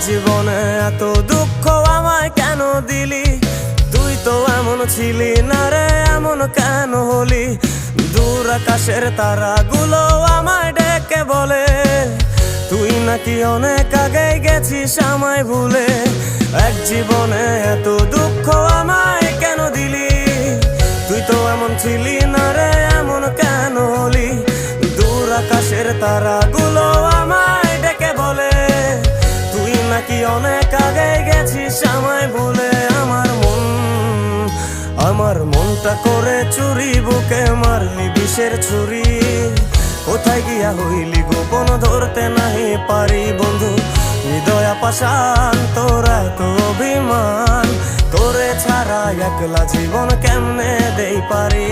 জীবনে এত দুঃখ আমায় কেন দিলি? তুই তো এমন ছিলি না রে, এমন কেন হলি? দূর আকাশের তারাগুলো আমায় ডেকে বলে তুই নাকি অনেক আগে গেছিস আমায় ভুলে। এক জীবনে এত দুঃখ আমায় কেন দিলি? তুই তো এমন ছিলি না রে, এমন কেন হলি? দূর আকাশের তারাগুলো আমায় ডেকে বলে তুই নাকি অনেক আগে গেছিস আমায় ভুলে। আমার মনটা করে চুরি, বুকে মারলি বিষের ছুরি। কোথায় গিয়া হইলি গোপন ধরতে নাহি পারি বন্ধু। হৃদয় পাষাণ তোর এত অভিমান, তোরে ছাড়া একলা জীবন কেমনে দেই পারি?